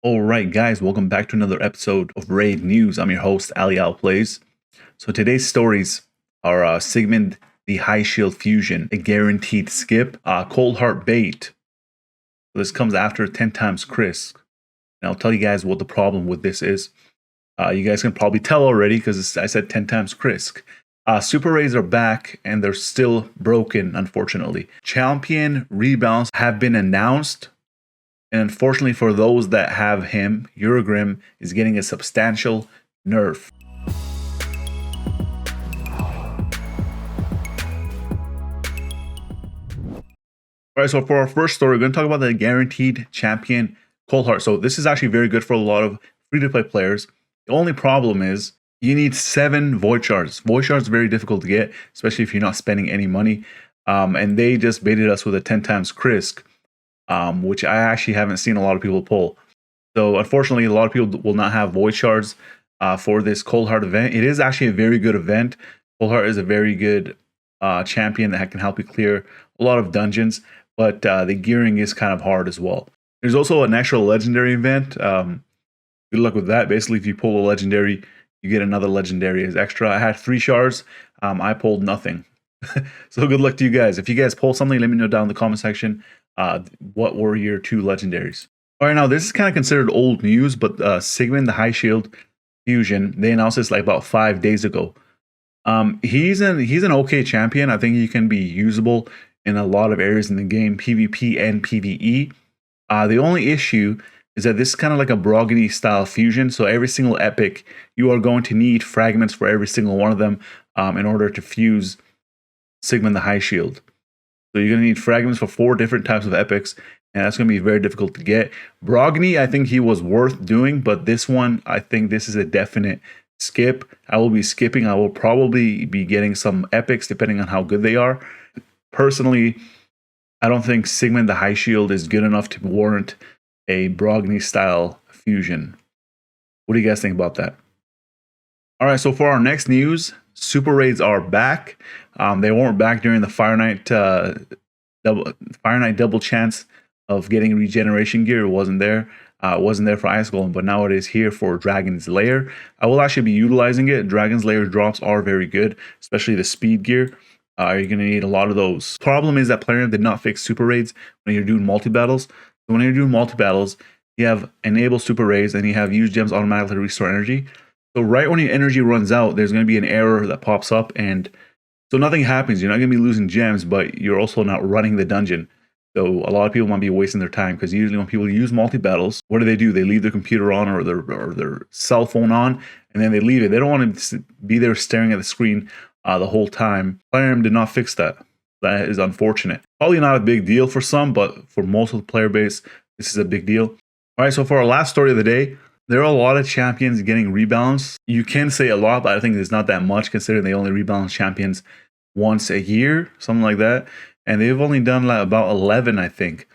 Alright guys, welcome back to another episode of Raid News. I'm your host, Ali Al Plays. So today's stories are Sigmund the High Shield Fusion, a guaranteed skip, Cold Heart Bait. This comes after 10 times Krisk. And I'll tell you guys what the problem with this is. You guys can probably tell already because I said 10 times Krisk. Super Raids are back and they're still broken, unfortunately. Champion rebalance have been announced. And unfortunately for those that have him, Urogrim is getting a substantial nerf. Alright, so for our first story, we're going to talk about the guaranteed champion Cold Heart. So this is actually very good for a lot of free-to-play players. The only problem is you need 7 Void Shards. Void Shards are very difficult to get, especially if you're not spending any money. And they just baited us with a 10 times Krisk. Which I actually haven't seen a lot of people pull. So unfortunately, a lot of people will not have Void Shards for this Cold Heart event. It is actually a very good event. Cold Heart is a very good champion that can help you clear a lot of dungeons, but the gearing is kind of hard as well. There's also an extra legendary event. Good luck with that. Basically, if you pull a legendary, you get another legendary as extra. I had 3 shards. I pulled nothing. So good luck to you guys. If you guys pull something, let me know down in the comment section. What were your 2 legendaries? All right, now this is kind of considered old news, but Sigmund the High Shield Fusion, they announced this like about 5 days ago. He's an okay champion. I think he can be usable in a lot of areas in the game, PvP and PvE. The only issue is that this is kind of like a Brogany style fusion. So every single epic, you are going to need fragments for every single one of them in order to fuse Sigmund the High Shield. So you're going to need fragments for 4 different types of epics, and that's going to be very difficult to get. Brogany, I think he was worth doing, but this one, I think this is a definite skip. I will be skipping. I will probably be getting some epics depending on how good they are. Personally, I don't think Sigmund the High Shield is good enough to warrant a Brogany style fusion. What do you guys think about that? All right, so for our next news, Super Raids are back. They weren't back during the Fire Knight double chance of getting regeneration gear. It wasn't there. It wasn't there for Ice Golem, but now it is here for Dragon's Lair. I will actually be utilizing it. Dragon's Lair drops are very good, especially the speed gear. You're going to need a lot of those. Problem is that Polhar did not fix Super Raids when you're doing multi-battles. So when you're doing multi-battles, you have Enable Super Raids and you have Use Gems automatically restore energy. So right when your energy runs out, there's going to be an error that pops up, and so nothing happens. You're not going to be losing gems, but you're also not running the dungeon. So a lot of people might be wasting their time, because usually when people use multi-battles, what do? They leave their computer on or their cell phone on, and then they leave it. They don't want to be there staring at the screen the whole time. Polhar did not fix that. That is unfortunate. Probably not a big deal for some, but for most of the player base, this is a big deal. All right, so for our last story of the day, there are a lot of champions getting rebalanced. You can say a lot, but I think it's not that much considering they only rebalance champions once a year, something like that. And they've only done like about 11, I think,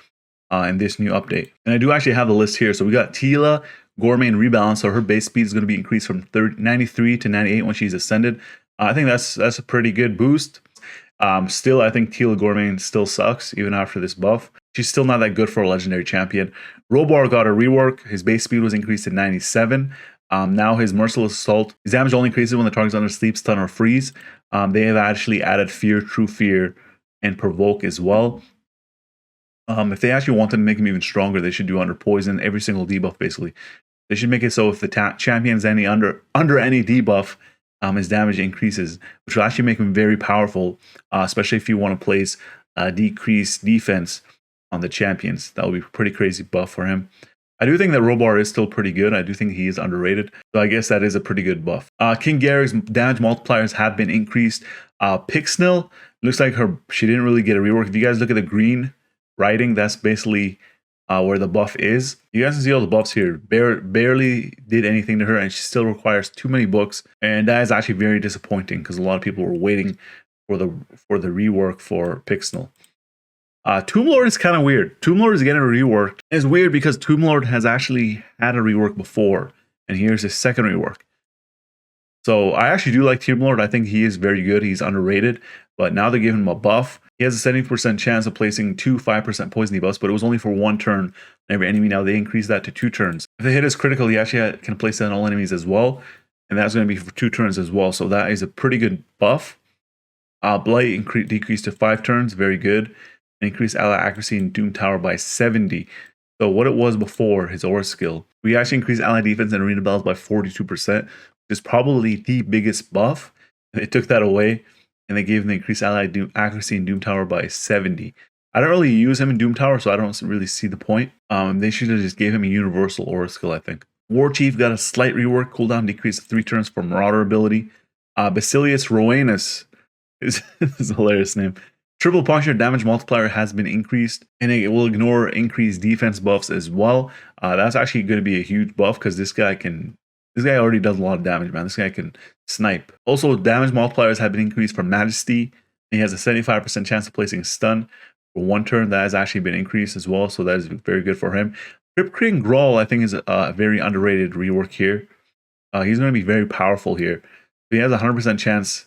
in this new update. And I do actually have the list here. So we got Tila Gourmet rebalance. So her base speed is going to be increased from 93 to 98 when she's ascended. I think that's a pretty good boost. Still, I think Tila Gourmet still sucks even after this buff. She's still not that good for a legendary champion. Robar got a rework. His base speed was increased to 97. Now his Merciless Assault, his damage only increases when the target's under sleep, stun, or freeze. They have actually added Fear, True Fear, and Provoke as well. If they actually wanted to make him even stronger, they should do under Poison, every single debuff basically. They should make it so if the champion's under any debuff, his damage increases, which will actually make him very powerful, especially if you want to place decreased defense on the champions. That would be a pretty crazy buff for him. I do think that Robar is still pretty good. I do think he is underrated. So I guess that is a pretty good buff. King Garrick's damage multipliers have been increased. Pixnell, looks like she didn't really get a rework. If you guys look at the green writing, that's basically where the buff is. You guys can see all the buffs here. Barely did anything to her, and she still requires too many books. And that is actually very disappointing because a lot of people were waiting for the rework for Pixnell. Tomb Lord is kind of weird. Tomb Lord is getting a rework. It's weird because Tomb Lord has actually had a rework before, and here's his second rework. So I actually do like Tomb Lord. I think he is very good. He's underrated, but now they're giving him a buff. He has a 70% chance of placing 2 5% poison debuffs, but it was only for 1 turn. Every enemy now they increase that to 2 turns. If the hit is critical, he actually can place that on all enemies as well, and that's going to be for 2 turns as well. So that is a pretty good buff. Blight decreased to 5 turns, very good. Increased ally accuracy in Doom Tower by 70. So what it was before his aura skill, we actually increased ally defense and arena battles by 42%, which is probably the biggest buff. And they took that away, and they gave him the increased ally accuracy in Doom Tower by 70. I don't really use him in Doom Tower, so I don't really see the point. They should have just gave him a universal aura skill, I think. War Chief got a slight rework, cooldown decrease of 3 turns for Marauder ability. Basilius Roanus is a hilarious name. Triple puncture damage multiplier has been increased, and it will ignore increased defense buffs as well. That's actually going to be a huge buff because this guy already does a lot of damage, man. This guy can snipe. Also, damage multipliers have been increased for Majesty, and he has a 75% chance of placing a stun for 1 turn. That has actually been increased as well, so that is very good for him. Crypt King Graal, I think, is a very underrated rework here. He's going to be very powerful here. He has a 100% chance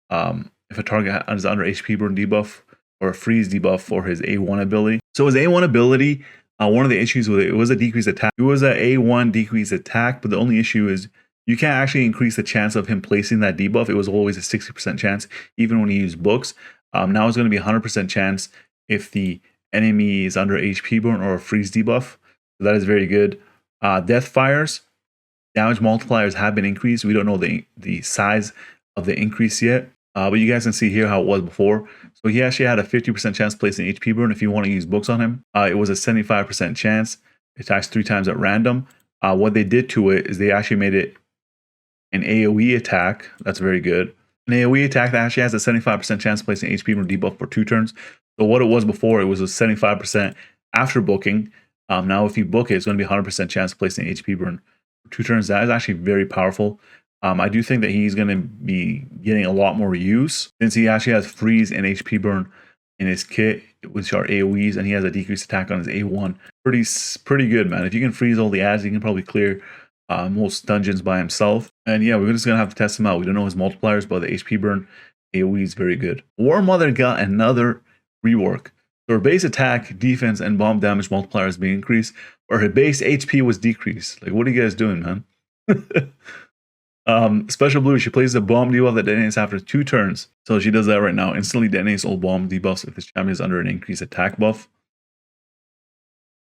if a target is under HP burn debuff or a freeze debuff for his A1 ability. So his A1 ability, one of the issues with it was a decreased attack. It was an A1 decreased attack, but the only issue is you can't actually increase the chance of him placing that debuff. It was always a 60% chance, even when he used books. Now it's going to be 100% chance if the enemy is under HP burn or a freeze debuff. So that is very good. Death fires, damage multipliers have been increased. We don't know the size of the increase yet. But you guys can see here how it was before. So he actually had a 50% chance placing HP burn if you want to use books on him. It was a 75% chance. It attacks 3 times at random. What they did to it is they actually made it an AoE attack. That's very good. An AoE attack that actually has a 75% chance of placing HP burn debuff for 2 turns. So what it was before, it was a 75% after booking. Now if you book it, it's going to be 100% chance of placing HP burn for 2 turns. That is actually very powerful. I do think that he's going to be getting a lot more use since he actually has freeze and HP burn in his kit, which are AoEs, and he has a decreased attack on his A1. Pretty good, man. If you can freeze all the ads, he can probably clear most dungeons by himself. And yeah, we're just going to have to test him out. We don't know his multipliers, but the HP burn AoE is very good. War Mother got another rework. So her base attack, defense, and bomb damage multipliers being increased, or her base HP was decreased. Like, what are you guys doing, man? Special blue, she plays the bomb debuff that detonates after 2 turns. So she does that right now. Instantly detonates all bomb debuffs if this champion is under an increased attack buff.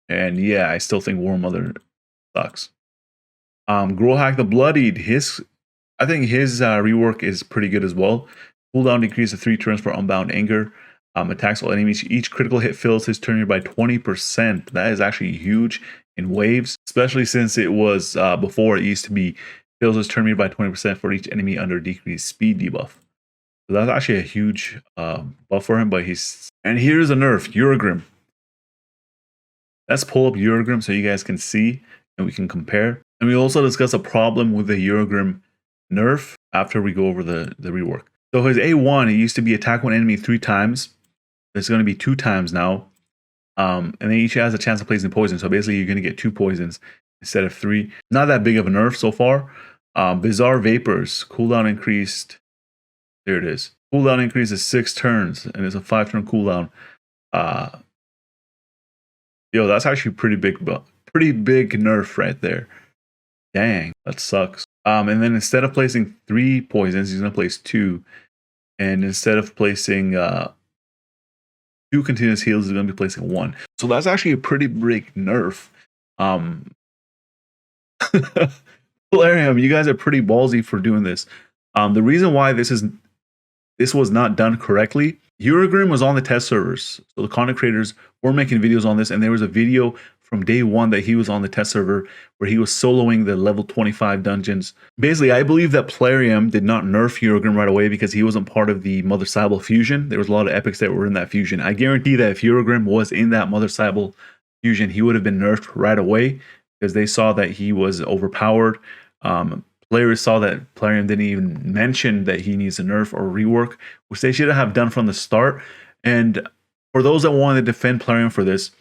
And yeah, I still think War Mother sucks. Growhack the Bloodied, I think his rework is pretty good as well. Cooldown decrease of 3 turns for Unbound Anger. Attacks all enemies. Each critical hit fills his turn by 20%. That is actually huge in waves, especially since it was before it used to be fills his turn meter by 20% for each enemy under decreased speed debuff. So that's actually a huge buff for him, but and here's a nerf, Urogrim. Let's pull up Urogrim so you guys can see and we can compare. And we also discuss a problem with the Urogrim nerf after we go over the rework. So his A1, it used to be attack one enemy 3 times. It's going to be 2 times now. And then each has a chance of placing poison. So basically you're going to get 2 poisons instead of 3. Not that big of a nerf so far. Bizarre Vapors, cooldown increased. There it is. Cooldown increase is 6 turns, and it's a 5-turn cooldown. Yo, that's actually pretty big nerf right there. Dang, that sucks. And then instead of placing 3 poisons, he's gonna place 2. And instead of placing 2 continuous heals, he's gonna be placing 1. So that's actually a pretty big nerf. Polhar, you guys are pretty ballsy for doing this. The reason why this was not done correctly, Urogrim was on the test servers. So the content creators were making videos on this, and there was a video from day 1 that he was on the test server where he was soloing the level 25 dungeons. Basically, I believe that Polhar did not nerf Urogrim right away because he wasn't part of the Mother Cybele fusion. There was a lot of epics that were in that fusion. I guarantee that if Urogrim was in that Mother Cybele fusion, he would have been nerfed right away because they saw that he was overpowered. Players saw that Polhar didn't even mention that he needs a nerf or rework, which they should have done from the start. And for those that wanted to defend Polhar for this,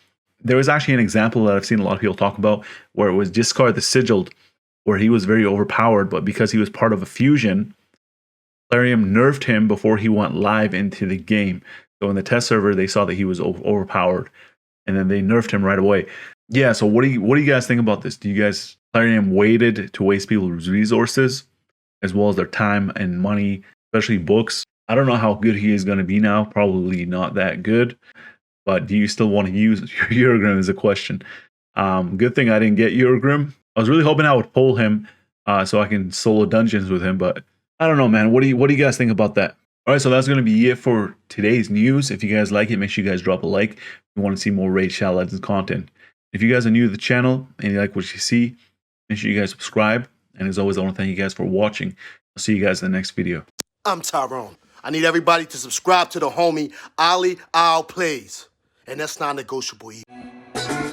there was actually an example that I've seen a lot of people talk about where it was Discard the Sigiled, where he was very overpowered, but because he was part of a fusion, Polhar nerfed him before he went live into the game. So in the test server, they saw that he was overpowered, and then they nerfed him right away. Yeah. So what do you guys think about this? Do you guys Plarium waited to waste people's resources as well as their time and money, especially books? I don't know how good he is going to be now. Probably not that good. But do you still want to use Urogrim is a question. Good thing I didn't get Urogrim. I was really hoping I would pull him so I can solo dungeons with him, but I don't know, man. What do you guys think about that? All right, so that's going to be it for today's news. If you guys like it, make sure you guys drop a like. If you want to see more Raid Shadow Legends content. If you guys are new to the channel and you like what you see, make sure you guys subscribe. And as always, I want to thank you guys for watching. I'll see you guys in the next video. I'm Tyrone. I need everybody to subscribe to the homie Ali Al Plays. And that's non-negotiable either.